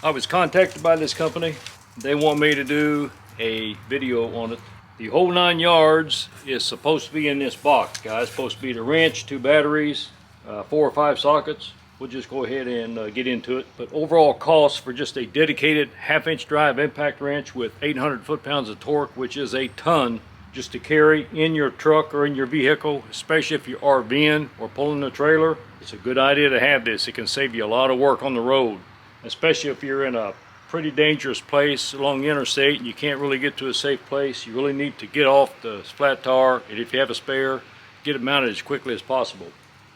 I was contacted by this company. They want me to do a video on it. The whole 9 yards is supposed to be in this box, guys. It's supposed to be the wrench, 2 batteries, 4 or 5 sockets. We'll just go ahead and get into it. But overall cost for just a dedicated 1/2-inch drive impact wrench with 800 foot-pounds of torque, which is a ton, just to carry in your truck or in your vehicle, especially if you're RVing or pulling a trailer. It's a good idea to have this. It can save you a lot of work on the road, especially if you're in a pretty dangerous place along the interstate and you can't really get to a safe place. You really need to get off the flat tire, and if you have a spare, get it mounted as quickly as possible.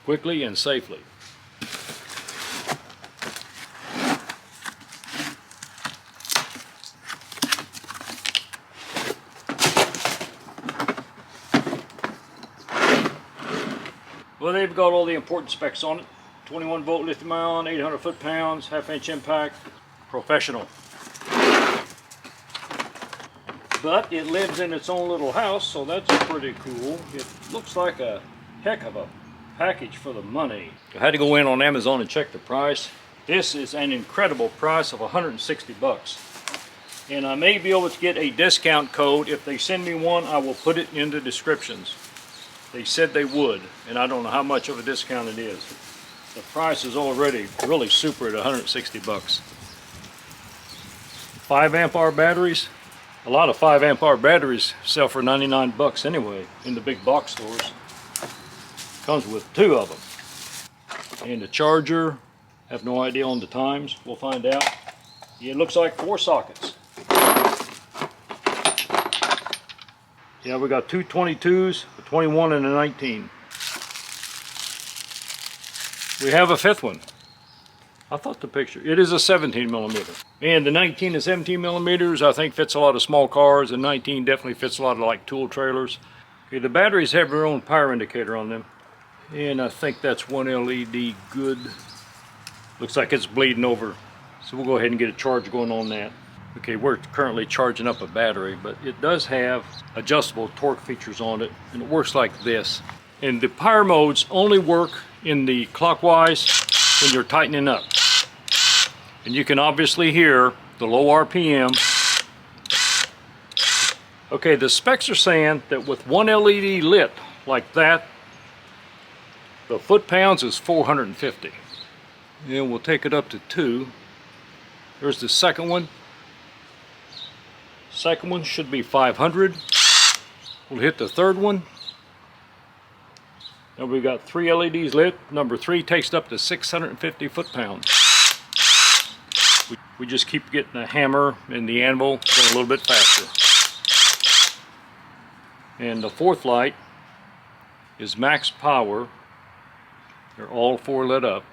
Quickly and safely. Well, they've got all the important specs on it. 21 volt lithium ion, 800 foot-pounds, 1/2-inch impact, professional. But it lives in its own little house, so that's pretty cool. It looks like a heck of a package for the money. I had to go in on Amazon and check the price. This is an incredible price of 160 bucks. And I may be able to get a discount code. If they send me one, I will put it in the descriptions. They said they would, and I don't know how much of a discount it is. The price is already really super at 160 bucks. 5 amp hour batteries. A lot of 5 amp hour batteries sell for 99 bucks anyway in the big box stores. Comes with 2 of them. And the charger, have no idea on the times. We'll find out. It looks like 4 sockets. Yeah, we got 2 22s, a 21 and a 19. We have a 5th one. I thought the picture, it is a 17 millimeter. And the 19 and 17 millimeters I think fits a lot of small cars. The 19 definitely fits a lot of like tool trailers. Okay, the batteries have their own power indicator on them. And I think that's 1 LED good. Looks like it's bleeding over. So we'll go ahead and get a charge going on that. Okay, we're currently charging up a battery, but it does have adjustable torque features on it, and it works like this. And the power modes only work in the clockwise when you're tightening up. And you can obviously hear the low RPM. Okay, the specs are saying that with 1 LED lit like that, the foot-pounds is 450. And we'll take it up to 2. There's the second one. Second one should be 500. We'll hit the third one. Now we've got 3 LEDs lit. Number 3 takes it up to 650 foot-pounds. We just keep getting the hammer and the anvil going a little bit faster. And the 4th light is max power. They're all 4 lit up.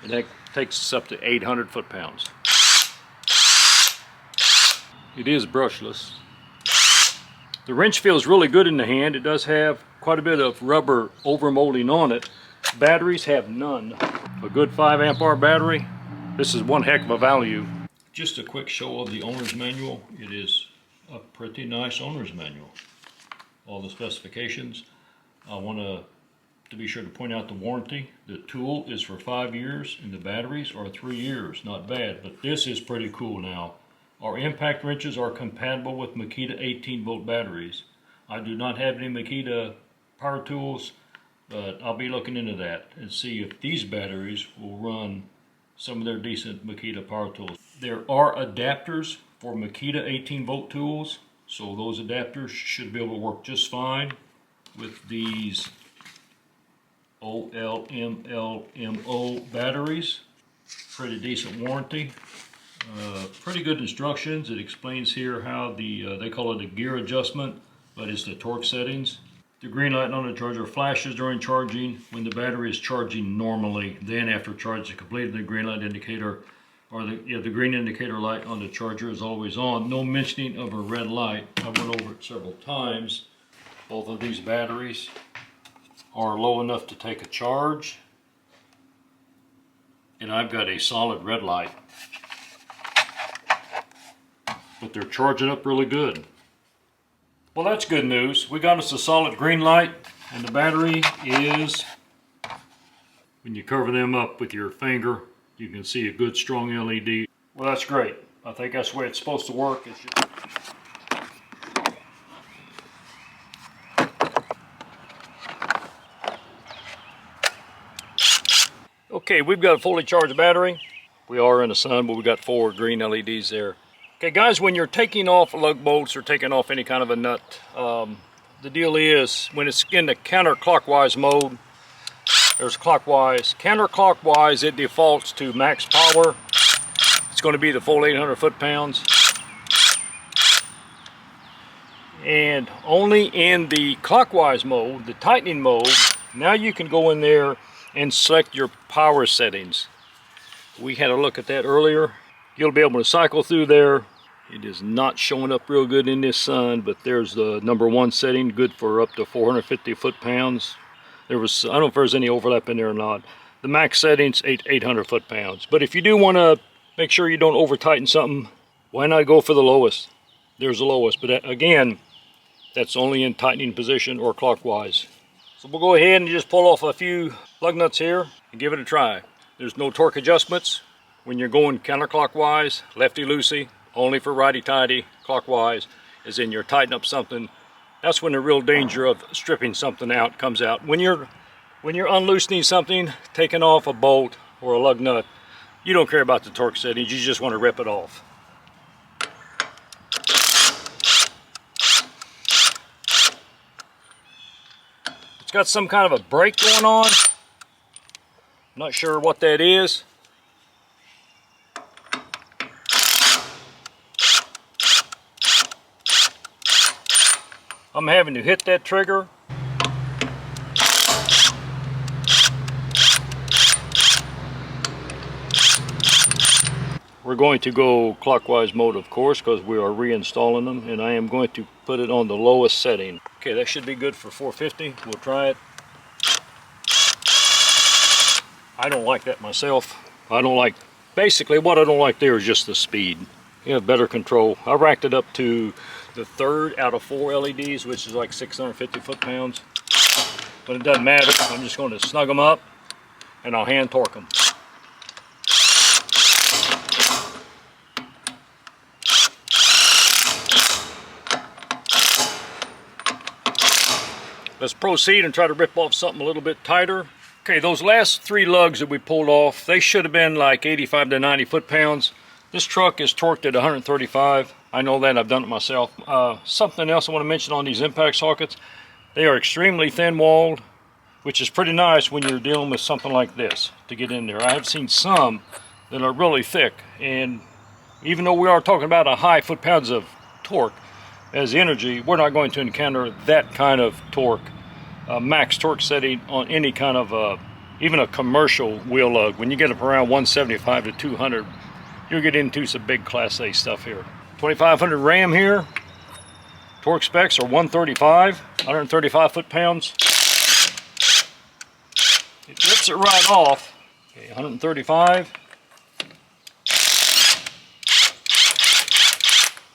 And that takes us up to 800 foot-pounds. It is brushless. The wrench feels really good in the hand. It does have quite a bit of rubber overmolding on it. Batteries have none. A good 5 amp hour battery. This is one heck of a value. Just a quick show of the owner's manual. It is a pretty nice owner's manual. All the specifications. I want to be sure to point out the warranty. The tool is for 5 years and the batteries are 3 years. Not bad, but this is pretty cool now. Our impact wrenches are compatible with Makita 18 volt batteries. I do not have any Makita power tools, but I'll be looking into that and see if these batteries will run some of their decent Makita power tools. There are adapters for Makita 18 volt tools, so those adapters should be able to work just fine with these OLMLMO batteries. Pretty decent warranty. Pretty good instructions. It explains here how they call it a gear adjustment, but it's the torque settings. The green light on the charger flashes during charging when the battery is charging normally. Then after charge is completed, the green light indicator, or the green indicator light on the charger is always on. No mentioning of a red light. I went over it several times. Both of these batteries are low enough to take a charge, and I've got a solid red light. But they're charging up really good. Well, that's good news. We got us a solid green light, and the battery is, when you cover them up with your finger, you can see a good strong LED. Well, that's great. I think that's the way it's supposed to work. Okay, we've got a fully charged battery. We are in the sun, but we got 4 green LEDs there. Okay guys, when you're taking off lug bolts or taking off any kind of a nut, the deal is when it's in the counterclockwise mode, there's clockwise. Counterclockwise, it defaults to max power. It's going to be the full 800 foot-pounds. And only in the clockwise mode, the tightening mode, now you can go in there and select your power settings. We had a look at that earlier. You'll be able to cycle through there. It is not showing up real good in this sun, but there's the #1 setting, good for up to 450 foot-pounds. I don't know if there's any overlap in there or not. The max setting's 800 foot-pounds. But if you do want to make sure you don't over tighten something, why not go for the lowest? There's the lowest, but again, that's only in tightening position or clockwise. So we'll go ahead and just pull off a few lug nuts here and give it a try. There's no torque adjustments when you're going counterclockwise, lefty-loosey, only for righty-tighty. Clockwise is in you're tightening up something. That's when the real danger of stripping something out comes out. When you're unloosening something, taking off a bolt or a lug nut, you don't care about the torque settings, you just want to rip it off. It's got some kind of a brake going on. Not sure what that is. I'm having to hit that trigger. We're going to go clockwise mode, of course, because we are reinstalling them, and I am going to put it on the lowest setting. Okay, that should be good for 450. We'll try it. I don't like that myself. Basically what I don't like there is just the speed. You have better control. I racked it up to the 3rd out of 4 LEDs, which is like 650 foot-pounds. But it doesn't matter. I'm just going to snug them up and I'll hand torque them. Let's proceed and try to rip off something a little bit tighter. Okay, those last 3 lugs that we pulled off, they should have been like 85 to 90 foot-pounds. This truck is torqued at 135. I know that, I've done it myself. Something else I want to mention on these impact sockets, they are extremely thin-walled, which is pretty nice when you're dealing with something like this to get in there. I have seen some that are really thick, and even though we are talking about a high foot-pounds of torque as energy, we're not going to encounter that kind of torque, max torque setting on any kind of, even a commercial wheel lug. When you get up around 175 to 200, you'll get into some big Class A stuff here. 2500 Ram here. Torque specs are 135 foot-pounds. It rips it right off. Okay, 135.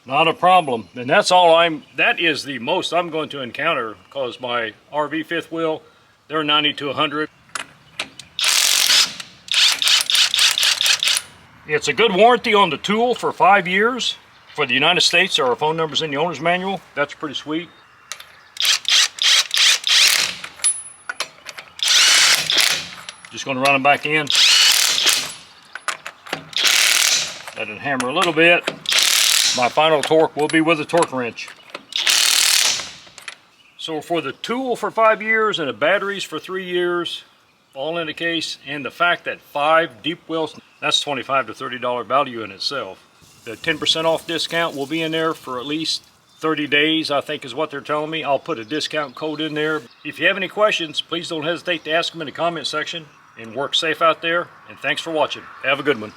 Not a problem. And that's all that is the most I'm going to encounter, because my RV fifth wheel, they're 90 to 100. It's a good warranty on the tool for 5 years. For the United States, there are phone numbers in the owner's manual. That's pretty sweet. Just going to run them back in. Let it hammer a little bit. My final torque will be with a torque wrench. So for the tool for 5 years and the batteries for 3 years, all in the case, and the fact that 5 deep wells, that's $25 to $30 value in itself. The 10% off discount will be in there for at least 30 days, I think is what they're telling me. I'll put a discount code in there. If you have any questions, please don't hesitate to ask them in the comment section. And work safe out there, and thanks for watching. Have a good one.